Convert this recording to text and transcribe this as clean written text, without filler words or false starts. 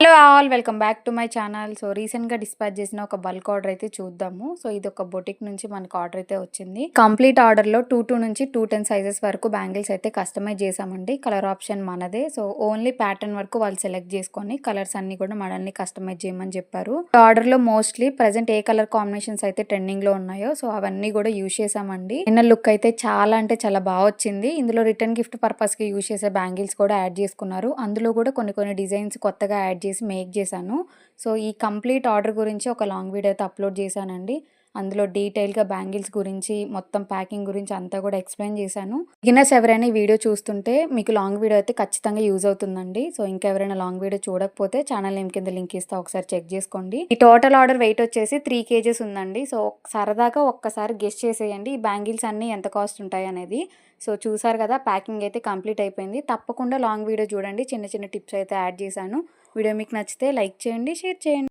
Hello all welcome back to my channel. So రీసెంట్గా dispatch చేసిన ఒక బల్క్ ఆర్డర్ అయితే చూద్దాము. సో ఇది ఒక బొటిక్ నుంచి మనకు ఆర్డర్ అయితే వచ్చింది. కంప్లీట్ ఆర్డర్లో 2 నుంచి 210 సైజెస్ వరకు బ్యాంగిల్స్ అయితే కస్టమైజ్ చేసామండి. కలర్ ఆప్షన్ మనదే. సో ఓన్లీ ప్యాటర్న్ వరకు వాళ్ళు సెలెక్ట్ చేసుకొని కలర్స్ అన్ని కూడా మనల్ని కస్టమైజ్ చేయమని చెప్పారు. ఆర్డర్లో మోస్ట్లీ ప్రజెంట్ ఏ కలర్ కాంబినేషన్స్ అయితే ట్రెండింగ్ లో ఉన్నాయో సో అవన్నీ కూడా యూజ్ చేసామండి. ఇన్నర్ లుక్ అయితే చాలా బాగా వచ్చింది. ఇందులో రిటర్న్ గిఫ్ట్ పర్పస్ కి యూజ్ చేసే బ్యాంగిల్స్ కూడా యాడ్ చేసుకున్నారు. అందులో కూడా కొన్ని డిజైన్స్ కొత్తగా యాడ్ మేక్ చేశాను. సో ఈ కంప్లీట్ ఆర్డర్ గురించి ఒక లాంగ్ వీడియో అయితే అప్లోడ్ చేశానండి. అందులో డీటెయిల్గా బ్యాంగిల్స్ గురించి మొత్తం ప్యాకింగ్ గురించి అంతా కూడా ఎక్స్ప్లెయిన్ చేశాను. బిగినర్స్ ఎవరైనా ఈ వీడియో చూస్తుంటే మీకు లాంగ్ వీడియో అయితే ఖచ్చితంగా యూజ్ అవుతుందండి. సో ఇంకెవరైనా లాంగ్ వీడియో చూడకపోతే ఛానల్ నేమ్ కింద లింక్ ఇస్తా, ఒకసారి చెక్ చేసుకోండి. ఈ టోటల్ ఆర్డర్ వెయిట్ వచ్చేసి 3 kgs ఉందండి. సో సరదాగా ఒక్కసారి గెస్ట్ చేసేయండి ఈ బ్యాంగిల్స్ అన్నీ ఎంత కాస్ట్ ఉంటాయి అనేది. సో చూసారు కదా, ప్యాకింగ్ అయితే కంప్లీట్ అయిపోయింది. తప్పకుండా లాంగ్ వీడియో చూడండి, చిన్న టిప్స్ అయితే యాడ్ చేశాను. వీడియో మీకు నచ్చితే లైక్ చేయండి, షేర్ చేయండి.